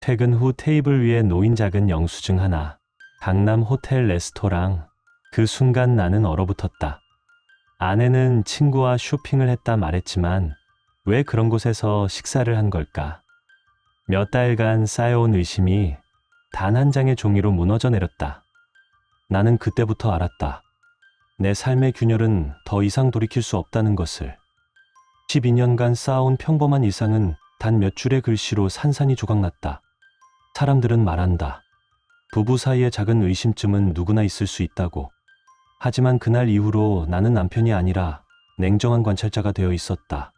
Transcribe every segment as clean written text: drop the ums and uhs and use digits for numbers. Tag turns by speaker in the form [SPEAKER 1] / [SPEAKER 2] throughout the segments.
[SPEAKER 1] 퇴근 후 테이블 위에 놓인 작은 영수증 하나. 강남 호텔 레스토랑. 그 순간 나는 얼어붙었다. 아내는 친구와 쇼핑을 했다 말했지만 왜 그런 곳에서 식사를 한 걸까? 몇 달간 쌓여온 의심이 단 한 장의 종이로 무너져 내렸다. 나는 그때부터 알았다. 내 삶의 균열은 더 이상 돌이킬 수 없다는 것을. 12년간 쌓아온 평범한 일상은 단 몇 줄의 글씨로 산산이 조각났다. 사람들은 말한다. 부부 사이의 작은 의심쯤은 누구나 있을 수 있다고. 하지만 그날 이후로 나는 남편이 아니라 냉정한 관찰자가 되어 있었다.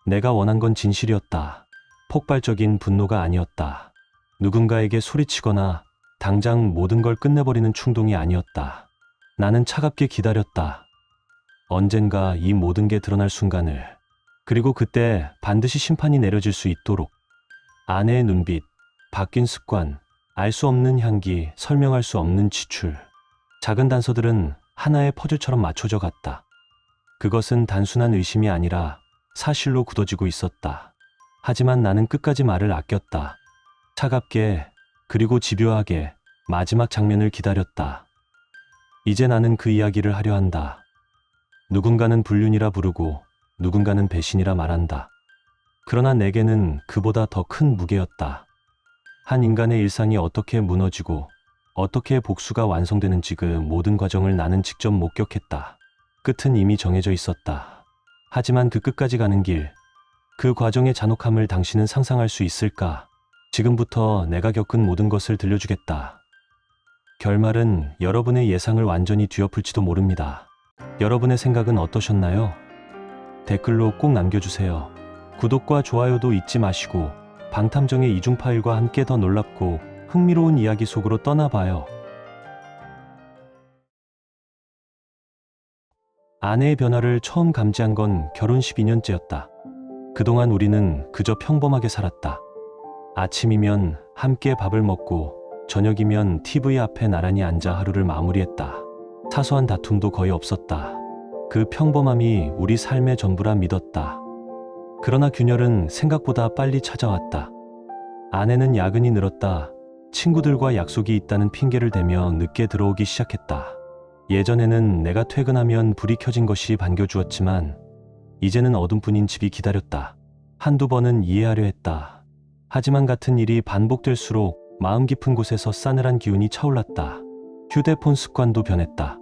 [SPEAKER 1] 내가 원한 건 진실이었다. 폭발적인 분노가 아니었다. 누군가에게 소리치거나 당장 모든 걸 끝내버리는 충동이 아니었다. 나는 차갑게 기다렸다. 언젠가 이 모든 게 드러날 순간을. 그리고 그때 반드시 심판이 내려질 수 있도록. 아내의 눈빛, 바뀐 습관, 알 수 없는 향기, 설명할 수 없는 지출. 작은 단서들은 하나의 퍼즐처럼 맞춰져 갔다. 그것은 단순한 의심이 아니라 사실로 굳어지고 있었다. 하지만 나는 끝까지 말을 아꼈다. 차갑게, 그리고 집요하게 마지막 장면을 기다렸다. 이제 나는 그 이야기를 하려 한다. 누군가는 불륜이라 부르고 누군가는 배신이라 말한다. 그러나 내게는 그보다 더 큰 무게였다. 한 인간의 일상이 어떻게 무너지고 어떻게 복수가 완성되는지 그 모든 과정을 나는 직접 목격했다. 끝은 이미 정해져 있었다. 하지만 그 끝까지 가는 길, 그 과정의 잔혹함을 당신은 상상할 수 있을까? 지금부터 내가 겪은 모든 것을 들려주겠다. 결말은 여러분의 예상을 완전히 뒤엎을지도 모릅니다. 여러분의 생각은 어떠셨나요? 댓글로 꼭 남겨주세요. 구독과 좋아요도 잊지 마시고 방탐정의 이중 파일과 함께 더 놀랍고 흥미로운 이야기 속으로 떠나봐요. 아내의 변화를 처음 감지한 건 결혼 12년째였다. 그동안 우리는 그저 평범하게 살았다. 아침이면 함께 밥을 먹고 저녁이면 TV 앞에 나란히 앉아 하루를 마무리했다. 사소한 다툼도 거의 없었다. 그 평범함이 우리 삶의 전부라 믿었다. 그러나 균열은 생각보다 빨리 찾아왔다. 아내는 야근이 늘었다. 친구들과 약속이 있다는 핑계를 대며 늦게 들어오기 시작했다. 예전에는 내가 퇴근하면 불이 켜진 것이 반겨주었지만 이제는 어둠뿐인 집이 기다렸다. 한두 번은 이해하려 했다. 하지만 같은 일이 반복될수록 마음 깊은 곳에서 싸늘한 기운이 차올랐다. 휴대폰 습관도 변했다.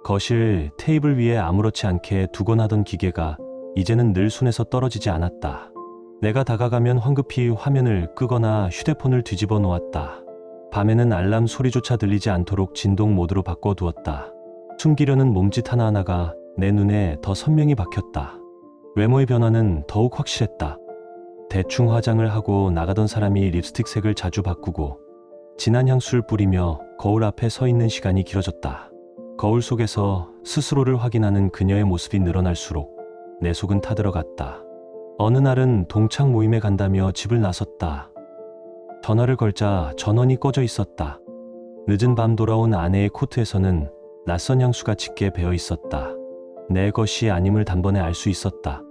[SPEAKER 1] 거실 테이블 위에 아무렇지 않게 두곤 하던 기계가 이제는 늘 손에서 떨어지지 않았다. 내가 다가가면 황급히 화면을 끄거나 휴대폰을 뒤집어 놓았다. 밤에는 알람 소리조차 들리지 않도록 진동 모드로 바꿔두었다. 숨기려는 몸짓 하나하나가 내 눈에 더 선명히 박혔다. 외모의 변화는 더욱 확실했다. 대충 화장을 하고 나가던 사람이 립스틱 색을 자주 바꾸고 진한 향수를 뿌리며 거울 앞에 서 있는 시간이 길어졌다. 거울 속에서 스스로를 확인하는 그녀의 모습이 늘어날수록 내 속은 타들어갔다. 어느 날은 동창 모임에 간다며 집을 나섰다. 전화를 걸자 전원이 꺼져 있었다. 늦은 밤 돌아온 아내의 코트에서는 낯선 향수가 짙게 배어 있었다. 내 것이 아님을 단번에 알 수 있었다.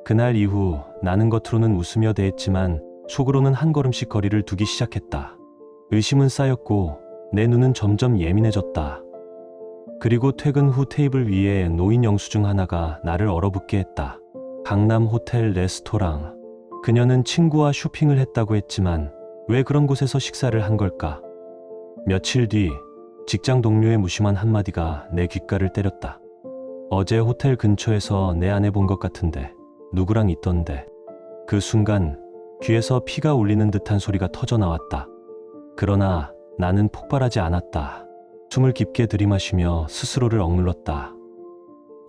[SPEAKER 1] 그날 이후 나는 겉으로는 웃으며 대했지만 속으로는 한 걸음씩 거리를 두기 시작했다. 의심은 쌓였고 내 눈은 점점 예민해졌다. 그리고 퇴근 후 테이블 위에 놓인 영수증 하나가 나를 얼어붙게 했다. 강남 호텔 레스토랑. 그녀는 친구와 쇼핑을 했다고 했지만 왜 그런 곳에서 식사를 한 걸까? 며칠 뒤 직장 동료의 무심한 한마디가 내 귓가를 때렸다. 어제 호텔 근처에서 내 아내 본 것 같은데 누구랑 있던데. 그 순간 귀에서 피가 울리는 듯한 소리가 터져 나왔다. 그러나 나는 폭발하지 않았다. 숨을 깊게 들이마시며 스스로를 억눌렀다.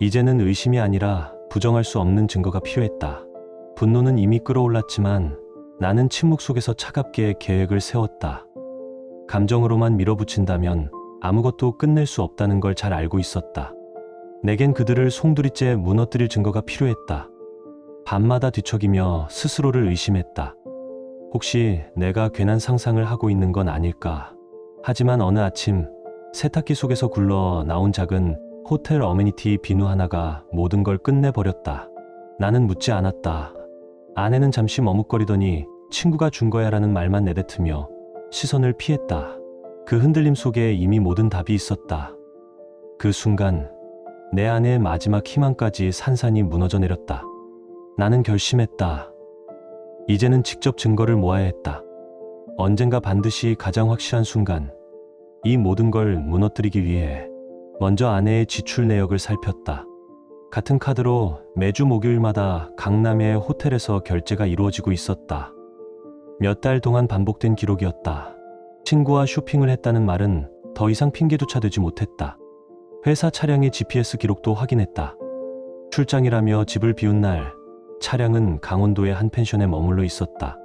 [SPEAKER 1] 이제는 의심이 아니라 부정할 수 없는 증거가 필요했다. 분노는 이미 끓어올랐지만 나는 침묵 속에서 차갑게 계획을 세웠다. 감정으로만 밀어붙인다면 아무것도 끝낼 수 없다는 걸 잘 알고 있었다. 내겐 그들을 송두리째 무너뜨릴 증거가 필요했다. 밤마다 뒤척이며 스스로를 의심했다. 혹시 내가 괜한 상상을 하고 있는 건 아닐까? 하지만 어느 아침 세탁기 속에서 굴러 나온 작은 호텔 어메니티 비누 하나가 모든 걸 끝내버렸다. 나는 묻지 않았다. 아내는 잠시 머뭇거리더니 친구가 준 거야 라는 말만 내뱉으며 시선을 피했다. 그 흔들림 속에 이미 모든 답이 있었다. 그 순간 내 안의 마지막 희망까지 산산이 무너져 내렸다. 나는 결심했다. 이제는 직접 증거를 모아야 했다. 언젠가 반드시 가장 확실한 순간, 이 모든 걸 무너뜨리기 위해 먼저 아내의 지출 내역을 살폈다. 같은 카드로 매주 목요일마다 강남의 호텔에서 결제가 이루어지고 있었다. 몇 달 동안 반복된 기록이었다. 친구와 쇼핑을 했다는 말은 더 이상 핑계조차 되지 못했다. 회사 차량의 GPS 기록도 확인했다. 출장이라며 집을 비운 날, 차량은 강원도의 한 펜션에 머물러 있었다.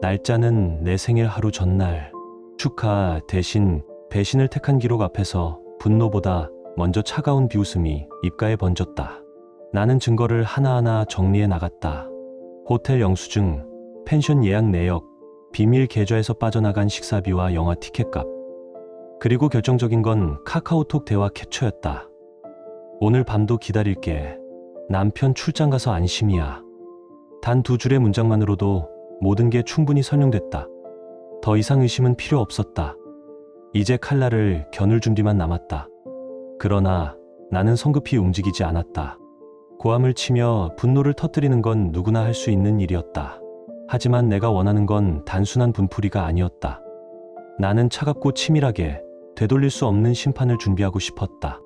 [SPEAKER 1] 날짜는 내 생일 하루 전날. 축하 대신 배신을 택한 기록 앞에서 분노보다 먼저 차가운 비웃음이 입가에 번졌다. 나는 증거를 하나하나 정리해 나갔다. 호텔 영수증, 펜션 예약 내역, 비밀 계좌에서 빠져나간 식사비와 영화 티켓값. 그리고 결정적인 건 카카오톡 대화 캡처였다. 오늘 밤도 기다릴게. 남편 출장 가서 안심이야. 단 2줄의 문장만으로도 모든 게 충분히 설명됐다. 더 이상 의심은 필요 없었다. 이제 칼날을 겨눌 준비만 남았다. 그러나 나는 성급히 움직이지 않았다. 고함을 치며 분노를 터뜨리는 건 누구나 할 수 있는 일이었다. 하지만 내가 원하는 건 단순한 분풀이가 아니었다. 나는 차갑고 치밀하게 되돌릴 수 없는 심판을 준비하고 싶었다.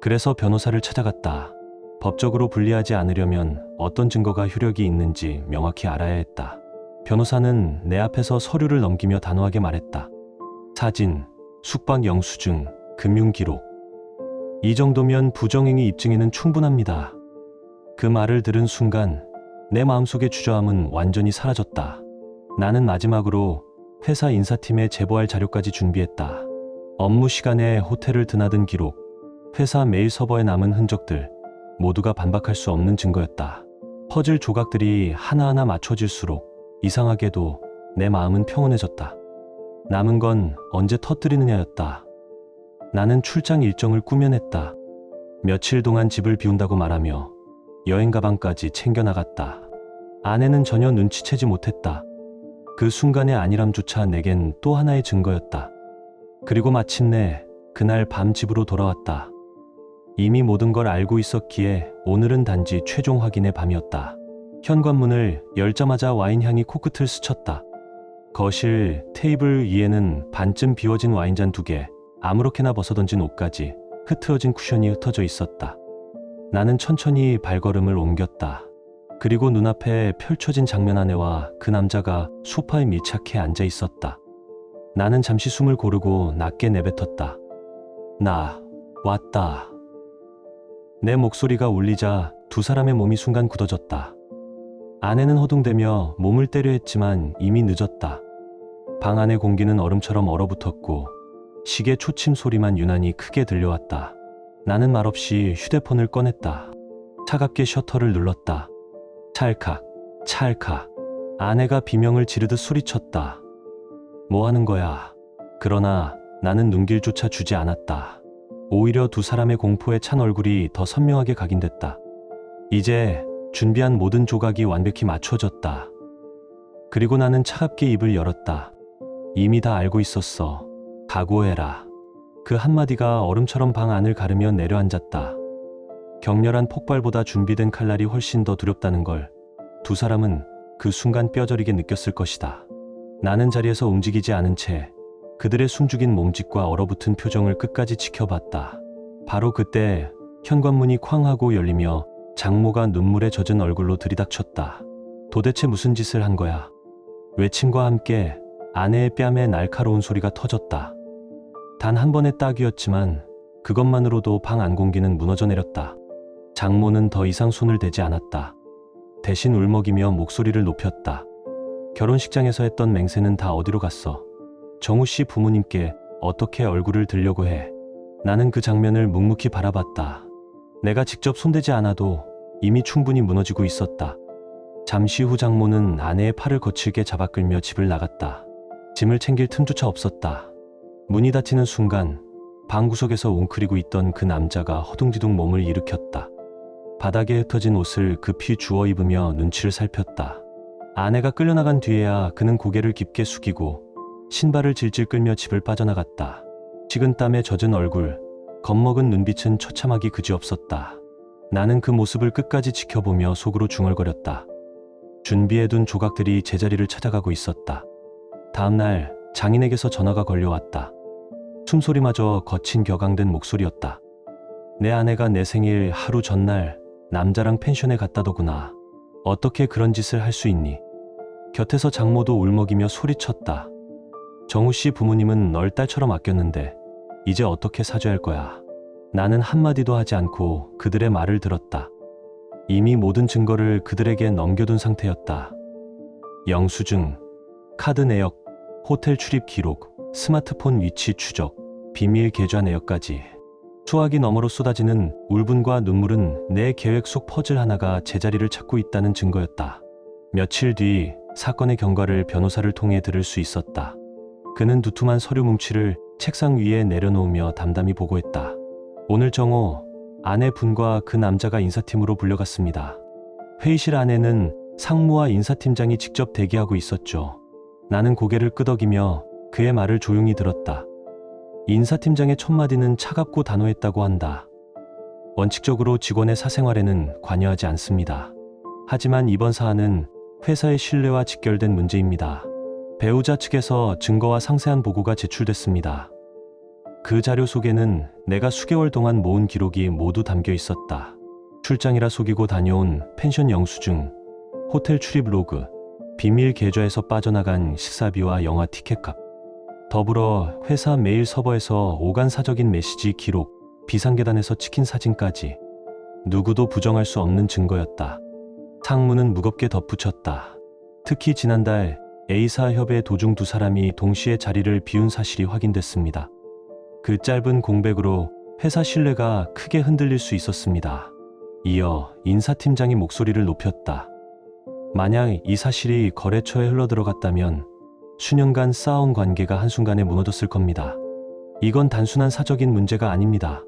[SPEAKER 1] 그래서 변호사를 찾아갔다. 법적으로 불리하지 않으려면 어떤 증거가 효력이 있는지 명확히 알아야 했다. 변호사는 내 앞에서 서류를 넘기며 단호하게 말했다. 사진, 숙박 영수증, 금융기록. 이 정도면 부정행위 입증에는 충분합니다. 그 말을 들은 순간 내 마음속의 주저함은 완전히 사라졌다. 나는 마지막으로 회사 인사팀에 제보할 자료까지 준비했다. 업무 시간에 호텔을 드나든 기록, 회사 메일 서버에 남은 흔적들, 모두가 반박할 수 없는 증거였다. 퍼즐 조각들이 하나하나 맞춰질수록 이상하게도 내 마음은 평온해졌다. 남은 건 언제 터뜨리느냐였다. 나는 출장 일정을 꾸며냈다. 며칠 동안 집을 비운다고 말하며 여행 가방까지 챙겨나갔다. 아내는 전혀 눈치채지 못했다. 그 순간의 안일함조차 내겐 또 하나의 증거였다. 그리고 마침내 그날 밤 집으로 돌아왔다. 이미 모든 걸 알고 있었기에 오늘은 단지 최종 확인의 밤이었다. 현관문을 열자마자 와인향이 코끝을 스쳤다. 거실 테이블 위에는 반쯤 비워진 와인잔 2개, 아무렇게나 벗어던진 옷까지, 흐트러진 쿠션이 흩어져 있었다. 나는 천천히 발걸음을 옮겼다. 그리고 눈앞에 펼쳐진 장면 아내와 그 남자가 소파에 밀착해 앉아 있었다. 나는 잠시 숨을 고르고 낮게 내뱉었다. 나 왔다. 내 목소리가 울리자 2사람의 몸이 순간 굳어졌다. 아내는 허둥대며 몸을 때려 했지만 이미 늦었다. 방 안의 공기는 얼음처럼 얼어붙었고 시계 초침 소리만 유난히 크게 들려왔다. 나는 말없이 휴대폰을 꺼냈다. 차갑게 셔터를 눌렀다. 찰칵, 찰칵. 아내가 비명을 지르듯 소리쳤다. 뭐 하는 거야? 그러나 나는 눈길조차 주지 않았다. 오히려 2사람의 공포에 찬 얼굴이 더 선명하게 각인됐다. 이제 준비한 모든 조각이 완벽히 맞춰졌다. 그리고 나는 차갑게 입을 열었다. 이미 다 알고 있었어. 각오해라. 그 한마디가 얼음처럼 방 안을 가르며 내려앉았다. 격렬한 폭발보다 준비된 칼날이 훨씬 더 두렵다는 걸 2사람은 그 순간 뼈저리게 느꼈을 것이다. 나는 자리에서 움직이지 않은 채 그들의 숨죽인 몸짓과 얼어붙은 표정을 끝까지 지켜봤다. 바로 그때 현관문이 쾅 하고 열리며 장모가 눈물에 젖은 얼굴로 들이닥쳤다. 도대체 무슨 짓을 한 거야? 외침과 함께 아내의 뺨에 날카로운 소리가 터졌다. 단 한 번의 딱이었지만 그것만으로도 방 안 공기는 무너져 내렸다. 장모는 더 이상 손을 대지 않았다. 대신 울먹이며 목소리를 높였다. 결혼식장에서 했던 맹세는 다 어디로 갔어? 정우 씨 부모님께 어떻게 얼굴을 들려고 해? 나는 그 장면을 묵묵히 바라봤다. 내가 직접 손대지 않아도 이미 충분히 무너지고 있었다. 잠시 후 장모는 아내의 팔을 거칠게 잡아 끌며 집을 나갔다. 짐을 챙길 틈조차 없었다. 문이 닫히는 순간 방구석에서 웅크리고 있던 그 남자가 허둥지둥 몸을 일으켰다. 바닥에 흩어진 옷을 급히 주워 입으며 눈치를 살폈다. 아내가 끌려나간 뒤에야 그는 고개를 깊게 숙이고 신발을 질질 끌며 집을 빠져나갔다. 식은땀에 젖은 얼굴, 겁먹은 눈빛은 처참하기 그지없었다. 나는 그 모습을 끝까지 지켜보며 속으로 중얼거렸다. 준비해둔 조각들이 제자리를 찾아가고 있었다. 다음날 장인에게서 전화가 걸려왔다. 숨소리마저 거친 격앙된 목소리였다. 내 아내가 내 생일 하루 전날 남자랑 펜션에 갔다더구나. 어떻게 그런 짓을 할 수 있니? 곁에서 장모도 울먹이며 소리쳤다. 정우 씨 부모님은 널 딸처럼 아꼈는데 이제 어떻게 사죄할 거야? 나는 한마디도 하지 않고 그들의 말을 들었다. 이미 모든 증거를 그들에게 넘겨둔 상태였다. 영수증, 카드 내역, 호텔 출입 기록, 스마트폰 위치 추적, 비밀 계좌 내역까지. 수화기 너머로 쏟아지는 울분과 눈물은 내 계획 속 퍼즐 하나가 제자리를 찾고 있다는 증거였다. 며칠 뒤 사건의 경과를 변호사를 통해 들을 수 있었다. 그는 두툼한 서류 뭉치를 책상 위에 내려놓으며 담담히 보고했다. 오늘 정오 아내 분과 그 남자가 인사팀으로 불려갔습니다. 회의실 안에는 상무와 인사팀장이 직접 대기하고 있었죠. 나는 고개를 끄덕이며 그의 말을 조용히 들었다. 인사팀장의 첫마디는 차갑고 단호했다고 한다. 원칙적으로 직원의 사생활에는 관여하지 않습니다. 하지만 이번 사안은 회사의 신뢰와 직결된 문제입니다. 배우자 측에서 증거와 상세한 보고가 제출됐습니다. 그 자료 속에는 내가 수개월 동안 모은 기록이 모두 담겨 있었다. 출장이라 속이고 다녀온 펜션 영수증, 호텔 출입 로그, 비밀 계좌에서 빠져나간 식사비와 영화 티켓값, 더불어 회사 메일 서버에서 오간 사적인 메시지 기록, 비상계단에서 찍힌 사진까지. 누구도 부정할 수 없는 증거였다. 상무는 무겁게 덧붙였다. 특히 지난달 A사 협의 도중 두 사람이 동시에 자리를 비운 사실이 확인됐습니다. 그 짧은 공백으로 회사 신뢰가 크게 흔들릴 수 있었습니다. 이어 인사팀장이 목소리를 높였다. 만약 이 사실이 거래처에 흘러들어갔다면 수년간 쌓아온 관계가 한순간에 무너졌을 겁니다. 이건 단순한 사적인 문제가 아닙니다.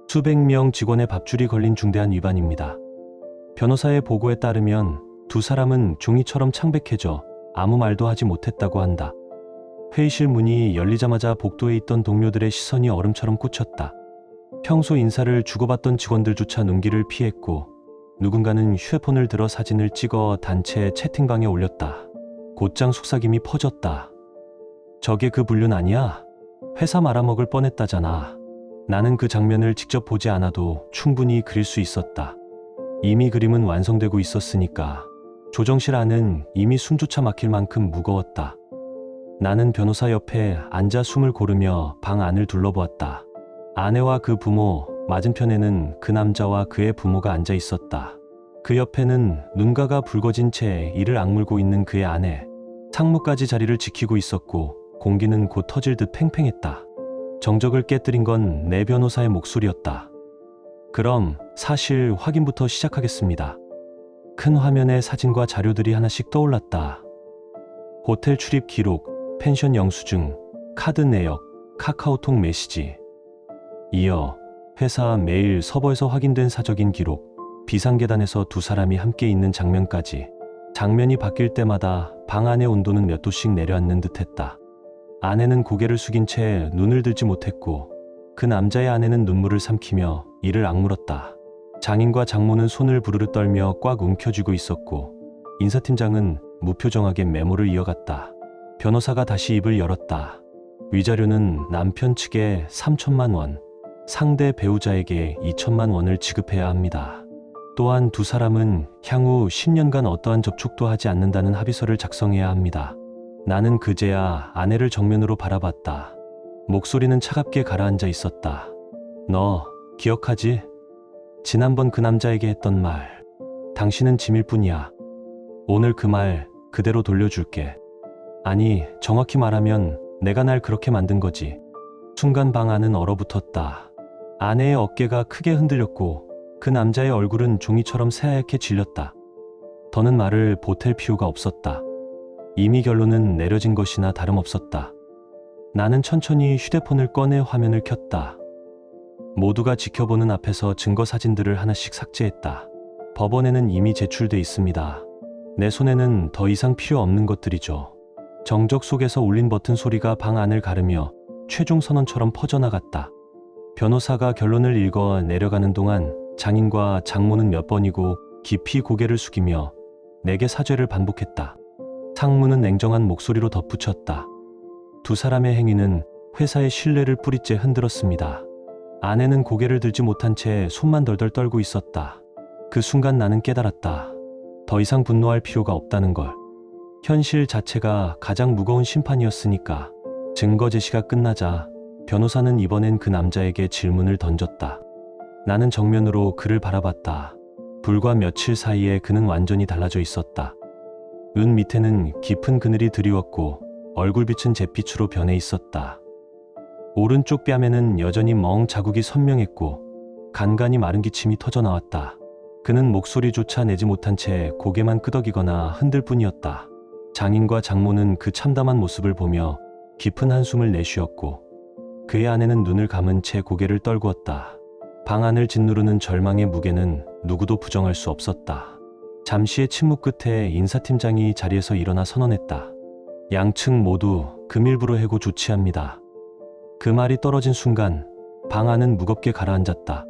[SPEAKER 1] 수백 명 직원의 밥줄이 걸린 중대한 위반입니다. 변호사의 보고에 따르면 두 사람은 종이처럼 창백해져 아무 말도 하지 못했다고 한다. 회의실 문이 열리자마자 복도에 있던 동료들의 시선이 얼음처럼 꽂혔다. 평소 인사를 주고받던 직원들조차 눈길을 피했고 누군가는 휴대폰을 들어 사진을 찍어 단체 채팅방에 올렸다. 곧장 속삭임이 퍼졌다. 저게 그 불륜 아니야? 회사 말아먹을 뻔했다잖아. 나는 그 장면을 직접 보지 않아도 충분히 그릴 수 있었다. 이미 그림은 완성되고 있었으니까. 조정실 안은 이미 숨조차 막힐 만큼 무거웠다. 나는 변호사 옆에 앉아 숨을 고르며 방 안을 둘러보았다. 아내와 그 부모, 맞은편에는 그 남자와 그의 부모가 앉아 있었다. 그 옆에는 눈가가 붉어진 채 이를 악물고 있는 그의 아내, 상무까지 자리를 지키고 있었고 공기는 곧 터질 듯 팽팽했다. 정적을 깨뜨린 건 내 변호사의 목소리였다. 그럼 사실 확인부터 시작하겠습니다. 큰 화면에 사진과 자료들이 하나씩 떠올랐다. 호텔 출입 기록, 펜션 영수증, 카드 내역, 카카오톡 메시지. 이어 회사 메일 서버에서 확인된 사적인 기록, 비상계단에서 두 사람이 함께 있는 장면까지. 장면이 바뀔 때마다 방 안의 온도는 몇 도씩 내려앉는 듯했다. 아내는 고개를 숙인 채 눈을 들지 못했고 그 남자의 아내는 눈물을 삼키며 이를 악물었다. 장인과 장모는 손을 부르르 떨며 꽉 움켜쥐고 있었고 인사팀장은 무표정하게 메모를 이어갔다. 변호사가 다시 입을 열었다. 위자료는 남편 측에 3천만 원, 상대 배우자에게 2천만 원을 지급해야 합니다. 또한 두 사람은 향후 10년간 어떠한 접촉도 하지 않는다는 합의서를 작성해야 합니다. 나는 그제야 아내를 정면으로 바라봤다. 목소리는 차갑게 가라앉아 있었다. 너 기억하지? 지난번 그 남자에게 했던 말. 당신은 짐일 뿐이야. 오늘 그 말 그대로 돌려줄게. 아니, 정확히 말하면 내가 날 그렇게 만든 거지. 순간 방 안은 얼어붙었다. 아내의 어깨가 크게 흔들렸고 그 남자의 얼굴은 종이처럼 새하얗게 질렸다. 더는 말을 보탤 필요가 없었다. 이미 결론은 내려진 것이나 다름없었다. 나는 천천히 휴대폰을 꺼내 화면을 켰다. 모두가 지켜보는 앞에서 증거 사진들을 하나씩 삭제했다. 법원에는 이미 제출돼 있습니다. 내 손에는 더 이상 필요 없는 것들이죠. 정적 속에서 울린 버튼 소리가 방 안을 가르며 최종 선언처럼 퍼져나갔다. 변호사가 결론을 읽어 내려가는 동안 장인과 장모는 몇 번이고 깊이 고개를 숙이며 내게 사죄를 반복했다. 상무는 냉정한 목소리로 덧붙였다. 두 사람의 행위는 회사의 신뢰를 뿌리째 흔들었습니다. 아내는 고개를 들지 못한 채 손만 덜덜 떨고 있었다. 그 순간 나는 깨달았다. 더 이상 분노할 필요가 없다는 걸. 현실 자체가 가장 무거운 심판이었으니까. 증거 제시가 끝나자 변호사는 이번엔 그 남자에게 질문을 던졌다. 나는 정면으로 그를 바라봤다. 불과 며칠 사이에 그는 완전히 달라져 있었다. 눈 밑에는 깊은 그늘이 드리웠고 얼굴빛은 잿빛으로 변해 있었다. 오른쪽 뺨에는 여전히 멍 자국이 선명했고 간간히 마른 기침이 터져나왔다. 그는 목소리조차 내지 못한 채 고개만 끄덕이거나 흔들 뿐이었다. 장인과 장모는 그 참담한 모습을 보며 깊은 한숨을 내쉬었고 그의 아내는 눈을 감은 채 고개를 떨구었다. 방 안을 짓누르는 절망의 무게는 누구도 부정할 수 없었다. 잠시의 침묵 끝에 인사팀장이 자리에서 일어나 선언했다. 양측 모두 금일부로 해고 조치합니다. 그 말이 떨어진 순간 방 안은 무겁게 가라앉았다.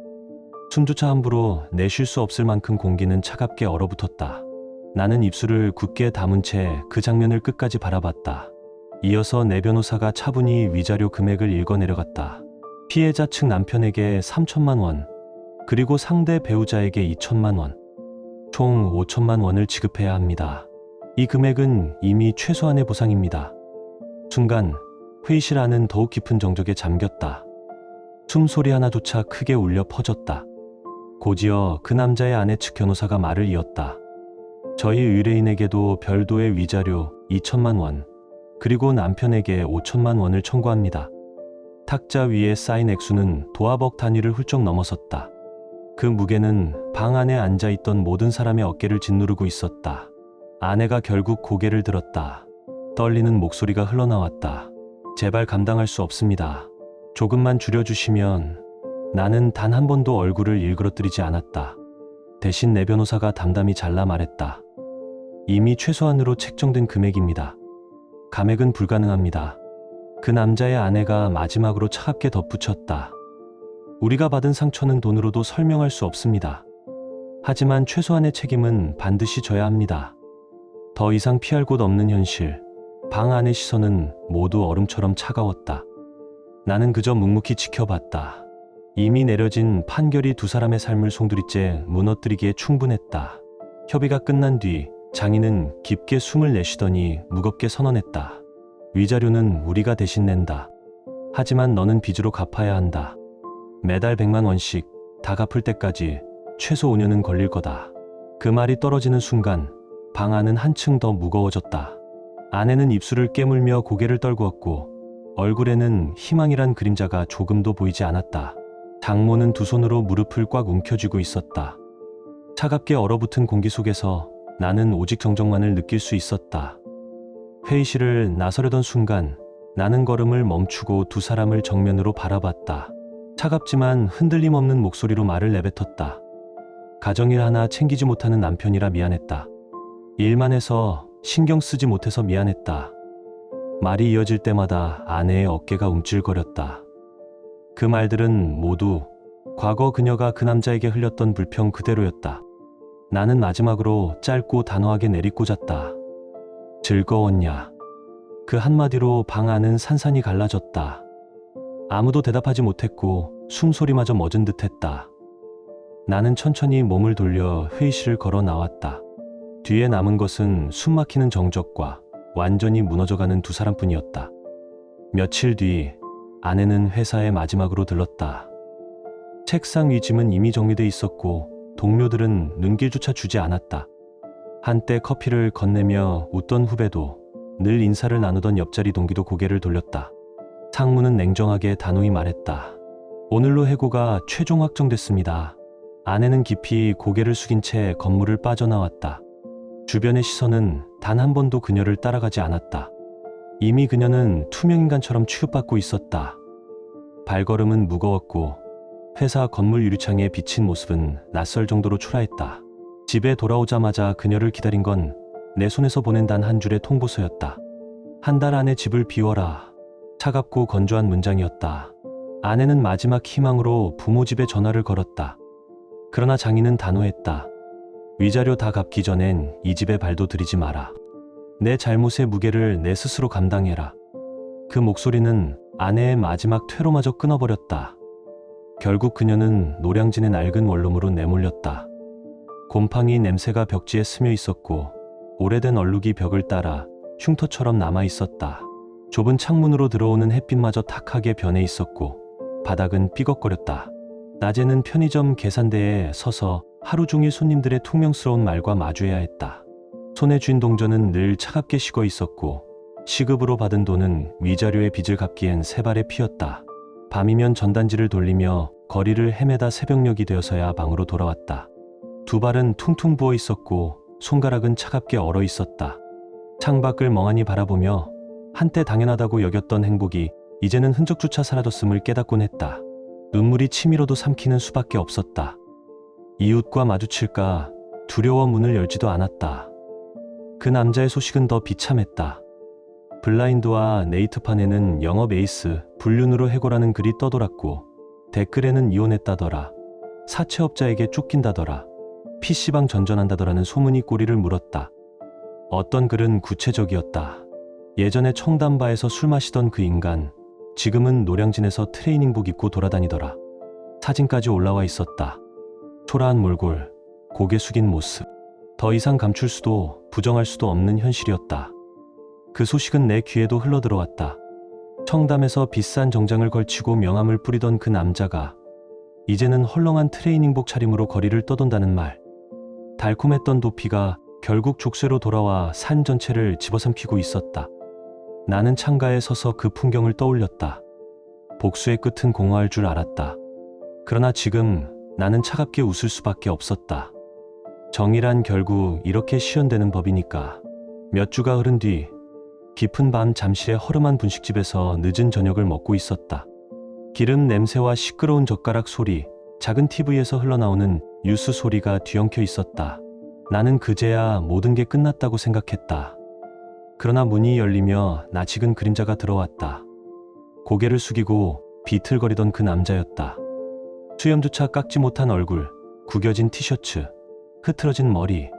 [SPEAKER 1] 숨조차 함부로 내쉴 수 없을 만큼 공기는 차갑게 얼어붙었다. 나는 입술을 굳게 다문 채 그 장면을 끝까지 바라봤다. 이어서 내 변호사가 차분히 위자료 금액을 읽어 내려갔다. 피해자 측 남편에게 3천만 원, 그리고 상대 배우자에게 2천만 원, 총 5천만 원을 지급해야 합니다. 이 금액은 이미 최소한의 보상입니다. 순간 회의실 안은 더욱 깊은 정적에 잠겼다. 숨소리 하나조차 크게 울려 퍼졌다. 곧이어 그 남자의 아내 측 변호사가 말을 이었다. 저희 의뢰인에게도 별도의 위자료 2천만 원, 그리고 남편에게 5천만 원을 청구합니다. 탁자 위에 쌓인 액수는 도화복 단위를 훌쩍 넘어섰다. 그 무게는 방 안에 앉아있던 모든 사람의 어깨를 짓누르고 있었다. 아내가 결국 고개를 들었다. 떨리는 목소리가 흘러나왔다. 제발 감당할 수 없습니다. 조금만 줄여주시면. 나는 단 한 번도 얼굴을 일그러뜨리지 않았다. 대신 내 변호사가 담담히 잘라 말했다. 이미 최소한으로 책정된 금액입니다. 감액은 불가능합니다. 그 남자의 아내가 마지막으로 차갑게 덧붙였다. 우리가 받은 상처는 돈으로도 설명할 수 없습니다. 하지만 최소한의 책임은 반드시 져야 합니다. 더 이상 피할 곳 없는 현실. 방 안의 시선은 모두 얼음처럼 차가웠다. 나는 그저 묵묵히 지켜봤다. 이미 내려진 판결이 두 사람의 삶을 송두리째 무너뜨리기에 충분했다. 협의가 끝난 뒤 장인은 깊게 숨을 내쉬더니 무겁게 선언했다. 위자료는 우리가 대신 낸다. 하지만 너는 빚으로 갚아야 한다. 매달 100만 원씩 다 갚을 때까지 최소 5년은 걸릴 거다. 그 말이 떨어지는 순간 방 안은 한층 더 무거워졌다. 아내는 입술을 깨물며 고개를 떨구었고 얼굴에는 희망이란 그림자가 조금도 보이지 않았다. 장모는 두 손으로 무릎을 꽉 움켜쥐고 있었다. 차갑게 얼어붙은 공기 속에서 나는 오직 정적만을 느낄 수 있었다. 회의실을 나서려던 순간 나는 걸음을 멈추고 두 사람을 정면으로 바라봤다. 차갑지만 흔들림 없는 목소리로 말을 내뱉었다. 가정일 하나 챙기지 못하는 남편이라 미안했다. 일만 해서 신경 쓰지 못해서 미안했다. 말이 이어질 때마다 아내의 어깨가 움찔거렸다. 그 말들은 모두 과거 그녀가 그 남자에게 흘렸던 불평 그대로였다. 나는 마지막으로 짧고 단호하게 내리꽂았다. 즐거웠냐? 그 한마디로 방 안은 산산이 갈라졌다. 아무도 대답하지 못했고 숨소리마저 멎은 듯했다. 나는 천천히 몸을 돌려 회의실을 걸어 나왔다. 뒤에 남은 것은 숨막히는 정적과 완전히 무너져가는 두 사람뿐이었다. 며칠 뒤 아내는 회사에 마지막으로 들렀다. 책상 위 짐은 이미 정리돼 있었고 동료들은 눈길조차 주지 않았다. 한때 커피를 건네며 웃던 후배도 늘 인사를 나누던 옆자리 동기도 고개를 돌렸다. 상무는 냉정하게 단호히 말했다. 오늘로 해고가 최종 확정됐습니다. 아내는 깊이 고개를 숙인 채 건물을 빠져나왔다. 주변의 시선은 단 한 번도 그녀를 따라가지 않았다. 이미 그녀는 투명인간처럼 취급받고 있었다. 발걸음은 무거웠고 회사 건물 유리창에 비친 모습은 낯설 정도로 초라했다. 집에 돌아오자마자 그녀를 기다린 건 내 손에서 보낸 단 한 줄의 통보서였다. 한 달 안에 집을 비워라. 차갑고 건조한 문장이었다. 아내는 마지막 희망으로 부모 집에 전화를 걸었다. 그러나 장인은 단호했다. 위자료 다 갚기 전엔 이 집에 발도 들이지 마라. 내 잘못의 무게를 내 스스로 감당해라. 그 목소리는 아내의 마지막 퇴로마저 끊어버렸다. 결국 그녀는 노량진의 낡은 원룸으로 내몰렸다. 곰팡이 냄새가 벽지에 스며 있었고 오래된 얼룩이 벽을 따라 흉터처럼 남아 있었다. 좁은 창문으로 들어오는 햇빛마저 탁하게 변해 있었고 바닥은 삐걱거렸다. 낮에는 편의점 계산대에 서서 하루 종일 손님들의 퉁명스러운 말과 마주해야 했다. 손에 쥔 동전은 늘 차갑게 식어 있었고 시급으로 받은 돈은 위자료의 빚을 갚기엔 세 발의 피였다. 밤이면 전단지를 돌리며 거리를 헤매다 새벽녘이 되어서야 방으로 돌아왔다. 두 발은 퉁퉁 부어 있었고 손가락은 차갑게 얼어 있었다. 창밖을 멍하니 바라보며 한때 당연하다고 여겼던 행복이 이제는 흔적조차 사라졌음을 깨닫곤 했다. 눈물이 치밀어도 삼키는 수밖에 없었다. 이웃과 마주칠까 두려워 문을 열지도 않았다. 그 남자의 소식은 더 비참했다. 블라인드와 네이트판에는 영업 에이스, 불륜으로 해고라는 글이 떠돌았고 댓글에는 이혼했다더라, 사채업자에게 쫓긴다더라, PC방 전전한다더라는 소문이 꼬리를 물었다. 어떤 글은 구체적이었다. 예전에 청담바에서 술 마시던 그 인간, 지금은 노량진에서 트레이닝복 입고 돌아다니더라. 사진까지 올라와 있었다. 초라한 몰골, 고개 숙인 모습. 더 이상 감출 수도 부정할 수도 없는 현실이었다. 그 소식은 내 귀에도 흘러들어왔다. 청담에서 비싼 정장을 걸치고 명함을 뿌리던 그 남자가 이제는 헐렁한 트레이닝복 차림으로 거리를 떠돈다는 말. 달콤했던 도피가 결국 족쇄로 돌아와 산 전체를 집어삼키고 있었다. 나는 창가에 서서 그 풍경을 떠올렸다. 복수의 끝은 공허할 줄 알았다. 그러나 지금 나는 차갑게 웃을 수밖에 없었다. 정의란 결국 이렇게 시연되는 법이니까. 몇 주가 흐른 뒤 깊은 밤 잠실의 허름한 분식집에서 늦은 저녁을 먹고 있었다. 기름 냄새와 시끄러운 젓가락 소리, 작은 TV에서 흘러나오는 뉴스 소리가 뒤엉켜 있었다. 나는 그제야 모든 게 끝났다고 생각했다. 그러나 문이 열리며 낯익은 그림자가 들어왔다. 고개를 숙이고 비틀거리던 그 남자였다. 수염조차 깎지 못한 얼굴, 구겨진 티셔츠, 흐트러진 머리.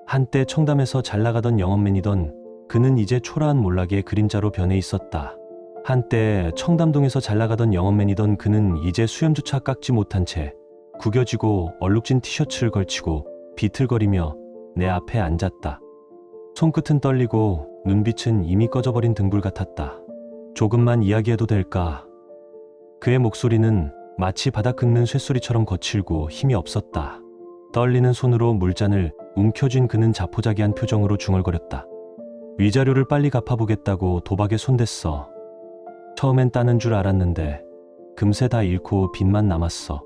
[SPEAKER 1] 한때 청담에서 잘나가던 영업맨이던 그는 이제 초라한 몰락의 그림자로 변해 있었다. 한때 청담동에서 잘나가던 영업맨이던 그는 이제 수염조차 깎지 못한 채 구겨지고 얼룩진 티셔츠를 걸치고 비틀거리며 내 앞에 앉았다. 손끝은 떨리고 눈빛은 이미 꺼져버린 등불 같았다. 조금만 이야기해도 될까? 그의 목소리는 마치 바닥 긁는 쇳소리처럼 거칠고 힘이 없었다. 떨리는 손으로 물잔을 움켜쥔 그는 자포자기한 표정으로 중얼거렸다. 위자료를 빨리 갚아보겠다고 도박에 손댔어. 처음엔 따는 줄 알았는데 금세 다 잃고 빚만 남았어.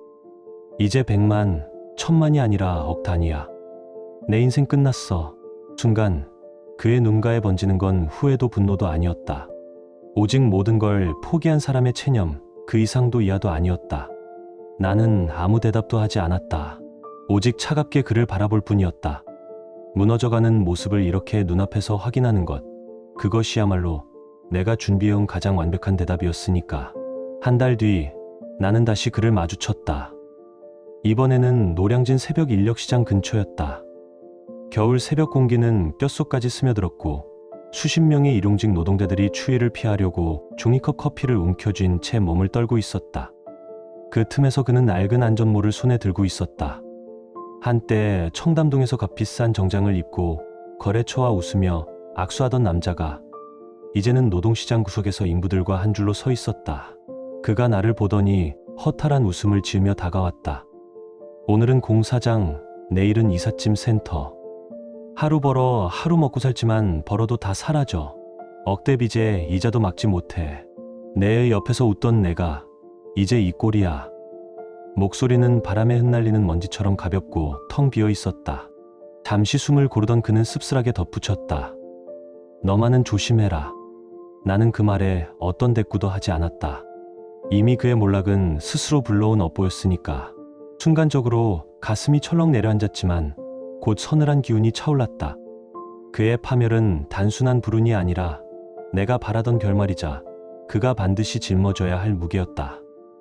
[SPEAKER 1] 이제 100만, 1000만이 아니라 억 단위야. 내 인생 끝났어. 순간 그의 눈가에 번지는 건 후회도 분노도 아니었다. 오직 모든 걸 포기한 사람의 체념, 그 이상도 이하도 아니었다. 나는 아무 대답도 하지 않았다. 오직 차갑게 그를 바라볼 뿐이었다. 무너져가는 모습을 이렇게 눈앞에서 확인하는 것, 그것이야말로 내가 준비해온 가장 완벽한 대답이었으니까. 한 달 뒤 나는 다시 그를 마주쳤다. 이번에는 노량진 새벽 인력시장 근처였다. 겨울 새벽 공기는 뼛속까지 스며들었고 수십 명의 일용직 노동자들이 추위를 피하려고 종이컵 커피를 움켜쥔 채 몸을 떨고 있었다. 그 틈에서 그는 낡은 안전모를 손에 들고 있었다. 한때 청담동에서 값비싼 정장을 입고 거래처와 웃으며 악수하던 남자가 이제는 노동시장 구석에서 인부들과 한 줄로 서 있었다. 그가 나를 보더니 허탈한 웃음을 지으며 다가왔다. 오늘은 공사장, 내일은 이삿짐 센터. 하루 벌어 하루 먹고 살지만 벌어도 다 사라져. 억대 빚에 이자도 막지 못해. 내 옆에서 웃던 내가 이제 이 꼴이야. 목소리는 바람에 흩날리는 먼지처럼 가볍고 텅 비어 있었다. 잠시 숨을 고르던 그는 씁쓸하게 덧붙였다. 너만은 조심해라. 나는 그 말에 어떤 대꾸도 하지 않았다. 이미 그의 몰락은 스스로 불러온 업보였으니까. 순간적으로 가슴이 철렁 내려앉았지만 곧 서늘한 기운이 차올랐다. 그의 파멸은 단순한 불운이 아니라 내가 바라던 결말이자 그가 반드시 짊어져야 할 무게였다.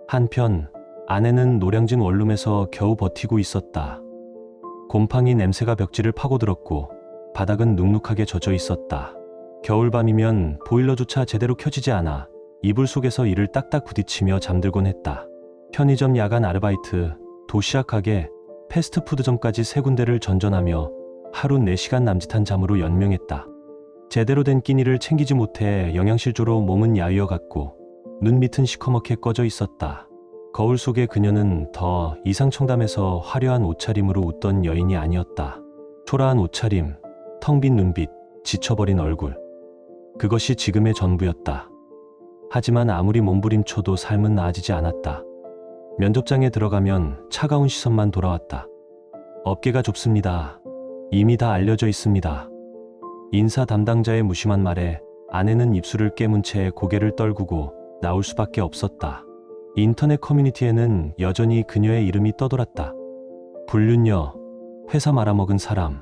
[SPEAKER 1] 한편 아내는 노량진 원룸에서 겨우 버티고 있었다. 곰팡이 냄새가 벽지를 파고들었고 바닥은 눅눅하게 젖어 있었다. 겨울밤이면 보일러조차 제대로 켜지지 않아 이불 속에서 이를 딱딱 부딪히며 잠들곤 했다. 편의점 야간 아르바이트, 도시락 가게, 패스트푸드점까지 세 군데를 전전하며 하루 4시간 남짓한 잠으로 연명했다. 제대로 된 끼니를 챙기지 못해 영양실조로 몸은 야위어 갔고 눈 밑은 시커멓게 꺼져 있었다. 거울 속의 그녀는 더 이상 청담에서 화려한 옷차림으로 웃던 여인이 아니었다. 초라한 옷차림, 텅 빈 눈빛, 지쳐버린 얼굴. 그것이 지금의 전부였다. 하지만 아무리 몸부림쳐도 삶은 나아지지 않았다. 면접장에 들어가면 차가운 시선만 돌아왔다. 업계가 좁습니다. 이미 다 알려져 있습니다. 인사 담당자의 무심한 말에 아내는 입술을 깨문 채 고개를 떨구고 나올 수밖에 없었다. 인터넷 커뮤니티에는 여전히 그녀의 이름이 떠돌았다. 불륜녀, 회사 말아먹은 사람,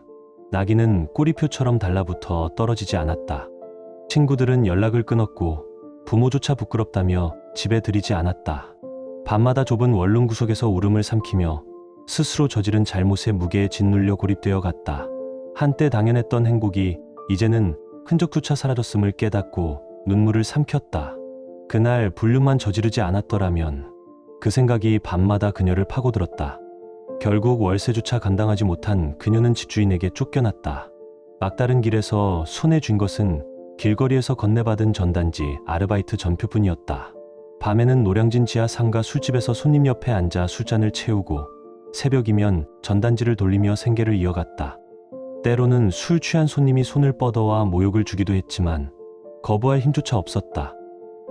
[SPEAKER 1] 나기는 꼬리표처럼 달라붙어 떨어지지 않았다. 친구들은 연락을 끊었고 부모조차 부끄럽다며 집에 들이지 않았다. 밤마다 좁은 원룸 구석에서 울음을 삼키며 스스로 저지른 잘못의 무게에 짓눌려 고립되어 갔다. 한때 당연했던 행복이 이제는 흔적조차 사라졌음을 깨닫고 눈물을 삼켰다. 그날 불륜만 저지르지 않았더라면 그 생각이 밤마다 그녀를 파고들었다. 결국 월세조차 감당하지 못한 그녀는 집주인에게 쫓겨났다. 막다른 길에서 손에 쥔 것은 길거리에서 건네받은 전단지 아르바이트 전표뿐이었다. 밤에는 노량진 지하 상가 술집에서 손님 옆에 앉아 술잔을 채우고 새벽이면 전단지를 돌리며 생계를 이어갔다. 때로는 술 취한 손님이 손을 뻗어와 모욕을 주기도 했지만 거부할 힘조차 없었다.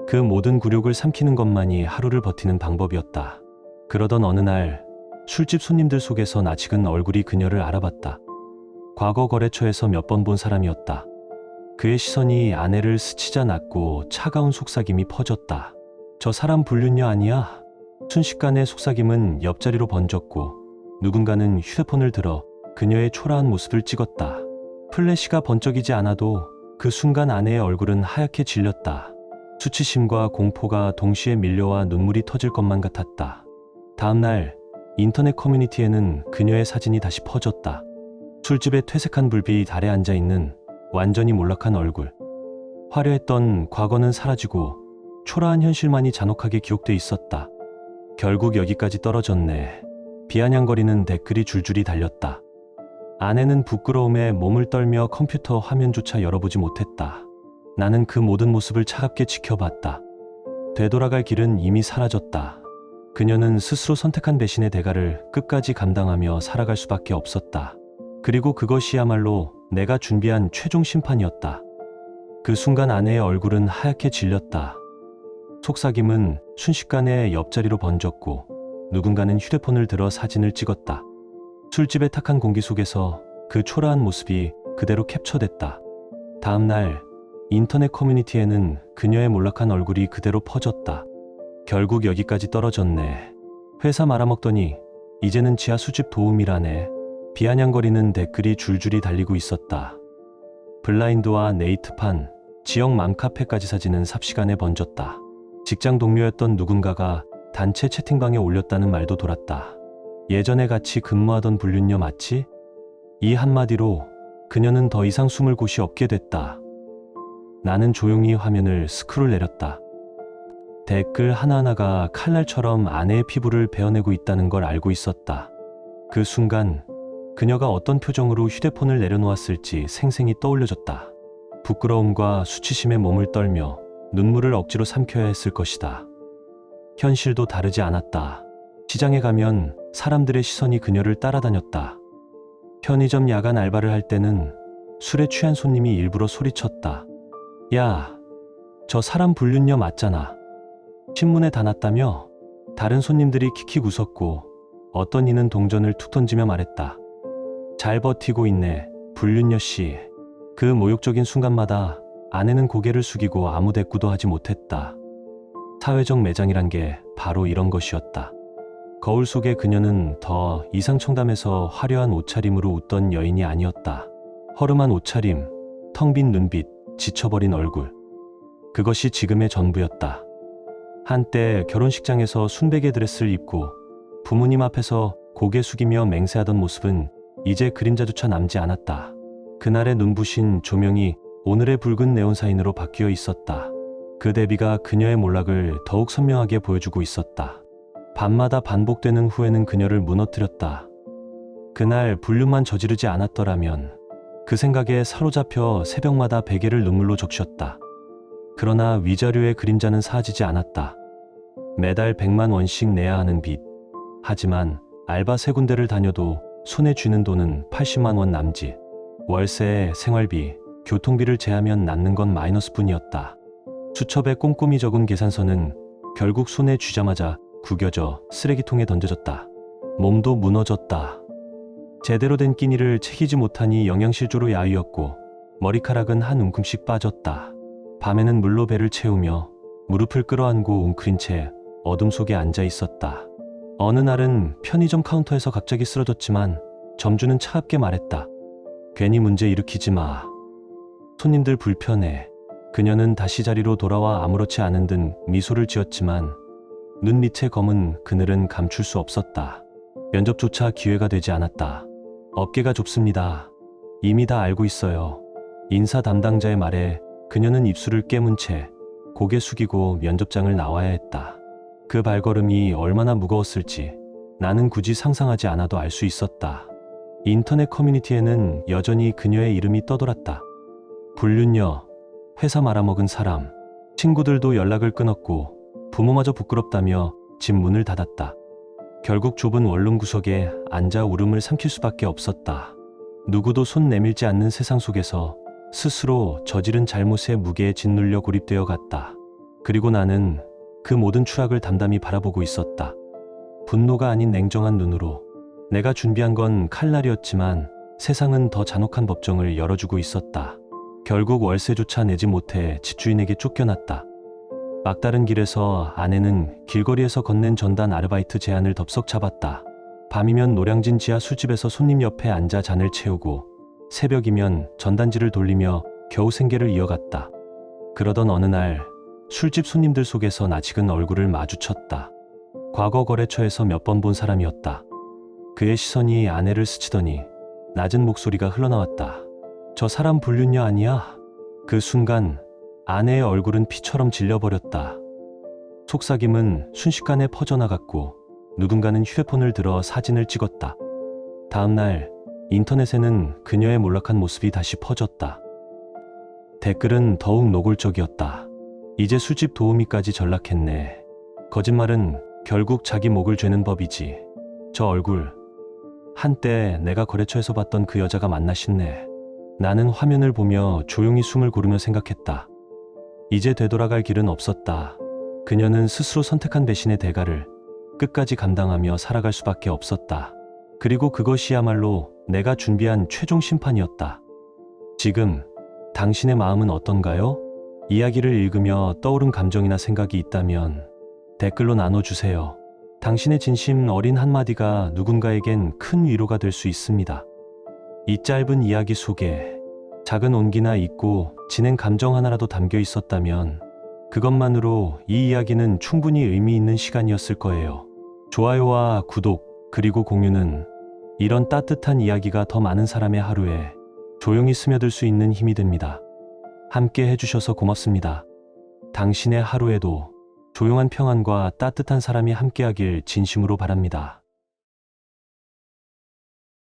[SPEAKER 1] 그 모든 굴욕을 삼키는 것만이 하루를 버티는 방법이었다. 그러던 어느 날 술집 손님들 속에서 낯익은 얼굴이 그녀를 알아봤다. 과거 거래처에서 몇 번 본 사람이었다. 그의 시선이 아내를 스치자 낮고 차가운 속삭임이 퍼졌다. 저 사람 불륜녀 아니야? 순식간에 속삭임은 옆자리로 번졌고 누군가는 휴대폰을 들어 그녀의 초라한 모습을 찍었다. 플래시가 번쩍이지 않아도 그 순간 아내의 얼굴은 하얗게 질렸다. 수치심과 공포가 동시에 밀려와 눈물이 터질 것만 같았다. 다음 날 인터넷 커뮤니티에는 그녀의 사진이 다시 퍼졌다. 술집의 퇴색한 불빛 아래 앉아있는 완전히 몰락한 얼굴. 화려했던 과거는 사라지고 초라한 현실만이 잔혹하게 기록돼 있었다. 결국 여기까지 떨어졌네. 비아냥거리는 댓글이 줄줄이 달렸다. 아내는 부끄러움에 몸을 떨며 컴퓨터 화면조차 열어보지 못했다. 나는 그 모든 모습을 차갑게 지켜봤다. 되돌아갈 길은 이미 사라졌다. 그녀는 스스로 선택한 배신의 대가를 끝까지 감당하며 살아갈 수밖에 없었다. 그리고 그것이야말로 내가 준비한 최종 심판이었다. 그 순간 아내의 얼굴은 하얗게 질렸다. 속삭임은 순식간에 옆자리로 번졌고 누군가는 휴대폰을 들어 사진을 찍었다. 술집의 탁한 공기 속에서 그 초라한 모습이 그대로 캡처됐다. 다음 날 인터넷 커뮤니티에는 그녀의 몰락한 얼굴이 그대로 퍼졌다. 결국 여기까지 떨어졌네. 회사 말아먹더니 이제는 지하 수집 도우미라네. 비아냥거리는 댓글이 줄줄이 달리고 있었다. 블라인드와 네이트판, 지역 맘카페까지 사진은 삽시간에 번졌다. 직장 동료였던 누군가가 단체 채팅방에 올렸다는 말도 돌았다. 예전에 같이 근무하던 불륜녀 맞지? 이 한마디로 그녀는 더 이상 숨을 곳이 없게 됐다. 나는 조용히 화면을 스크롤 내렸다. 댓글 하나하나가 칼날처럼 아내의 피부를 베어내고 있다는 걸 알고 있었다. 그 순간 그녀가 어떤 표정으로 휴대폰을 내려놓았을지 생생히 떠올려졌다. 부끄러움과 수치심에 몸을 떨며 눈물을 억지로 삼켜야 했을 것이다. 현실도 다르지 않았다. 시장에 가면 사람들의 시선이 그녀를 따라다녔다. 편의점 야간 알바를 할 때는 술에 취한 손님이 일부러 소리쳤다. 야, 저 사람 불륜녀 맞잖아. 신문에 다 났다며? 다른 손님들이 킥킥 웃었고 어떤 이는 동전을 툭 던지며 말했다. 잘 버티고 있네, 불륜녀 씨. 그 모욕적인 순간마다 아내는 고개를 숙이고 아무 대꾸도 하지 못했다. 사회적 매장이란 게 바로 이런 것이었다. 거울 속의 그녀는 더 이상 청담에서 화려한 옷차림으로 웃던 여인이 아니었다. 허름한 옷차림, 텅 빈 눈빛, 지쳐버린 얼굴. 그것이 지금의 전부였다. 한때 결혼식장에서 순백의 드레스를 입고 부모님 앞에서 고개 숙이며 맹세하던 모습은 이제 그림자조차 남지 않았다. 그날의 눈부신 조명이 오늘의 붉은 네온사인으로 바뀌어 있었다. 그 대비가 그녀의 몰락을 더욱 선명하게 보여주고 있었다. 밤마다 반복되는 후회는 그녀를 무너뜨렸다. 그날 불륜만 저지르지 않았더라면 그 생각에 사로잡혀 새벽마다 베개를 눈물로 적셨다. 그러나 위자료의 그림자는 사라지지 않았다. 매달 100만 원씩 내야 하는 빚. 하지만 알바 3군데를 다녀도 손에 쥐는 돈은 80만 원 남짓. 월세, 생활비, 교통비를 제하면 남는 건 마이너스뿐이었다. 수첩에 꼼꼼히 적은 계산서는 결국 손에 쥐자마자 구겨져 쓰레기통에 던져졌다. 몸도 무너졌다. 제대로 된 끼니를 챙기지 못하니 영양실조로 야위었고 머리카락은 한 움큼씩 빠졌다. 밤에는 물로 배를 채우며 무릎을 끌어안고 웅크린 채 어둠 속에 앉아 있었다. 어느 날은 편의점 카운터에서 갑자기 쓰러졌지만 점주는 차갑게 말했다. 괜히 문제 일으키지 마. 손님들 불편해. 그녀는 다시 자리로 돌아와 아무렇지 않은 듯 미소를 지었지만 눈 밑의 검은 그늘은 감출 수 없었다. 면접조차 기회가 되지 않았다. 업계가 좁습니다. 이미 다 알고 있어요. 인사 담당자의 말에 그녀는 입술을 깨문 채 고개 숙이고 면접장을 나와야 했다. 그 발걸음이 얼마나 무거웠을지 나는 굳이 상상하지 않아도 알 수 있었다. 인터넷 커뮤니티에는 여전히 그녀의 이름이 떠돌았다. 불륜녀, 회사 말아먹은 사람, 친구들도 연락을 끊었고 부모마저 부끄럽다며 집 문을 닫았다. 결국 좁은 원룸 구석에 앉아 울음을 삼킬 수밖에 없었다. 누구도 손 내밀지 않는 세상 속에서 스스로 저지른 잘못의 무게에 짓눌려 고립되어 갔다. 그리고 나는 그 모든 추락을 담담히 바라보고 있었다. 분노가 아닌 냉정한 눈으로. 내가 준비한 건 칼날이었지만 세상은 더 잔혹한 법정을 열어주고 있었다. 결국 월세조차 내지 못해 집주인에게 쫓겨났다. 막다른 길에서 아내는 길거리에서 건넨 전단 아르바이트 제안을 덥석 잡았다. 밤이면 노량진 지하 술집에서 손님 옆에 앉아 잔을 채우고 새벽이면 전단지를 돌리며 겨우 생계를 이어갔다. 그러던 어느 날 술집 손님들 속에서 낯익은 얼굴을 마주쳤다. 과거 거래처에서 몇 번 본 사람이었다. 그의 시선이 아내를 스치더니 낮은 목소리가 흘러나왔다. 저 사람 불륜녀 아니야? 그 순간 아내의 얼굴은 피처럼 질려버렸다. 속삭임은 순식간에 퍼져나갔고 누군가는 휴대폰을 들어 사진을 찍었다. 다음 날 인터넷에는 그녀의 몰락한 모습이 다시 퍼졌다. 댓글은 더욱 노골적이었다. 이제 술집 도우미까지 전락했네. 거짓말은 결국 자기 목을 죄는 법이지. 저 얼굴, 한때 내가 거래처에서 봤던 그 여자가 맞나 싶네. 나는 화면을 보며 조용히 숨을 고르며 생각했다. 이제 되돌아갈 길은 없었다. 그녀는 스스로 선택한 배신의 대가를 끝까지 감당하며 살아갈 수밖에 없었다. 그리고 그것이야말로 내가 준비한 최종 심판이었다. 지금 당신의 마음은 어떤가요? 이야기를 읽으며 떠오른 감정이나 생각이 있다면 댓글로 나눠주세요. 당신의 진심 어린 한마디가 누군가에겐 큰 위로가 될 수 있습니다. 이 짧은 이야기 속에 작은 온기나 잊고 지낸 감정 하나라도 담겨 있었다면 그것만으로 이 이야기는 충분히 의미 있는 시간이었을 거예요. 좋아요와 구독 그리고 공유는 이런 따뜻한 이야기가 더 많은 사람의 하루에 조용히 스며들 수 있는 힘이 됩니다. 함께 해주셔서 고맙습니다. 당신의 하루에도 조용한 평안과 따뜻한 사람이 함께하길 진심으로 바랍니다.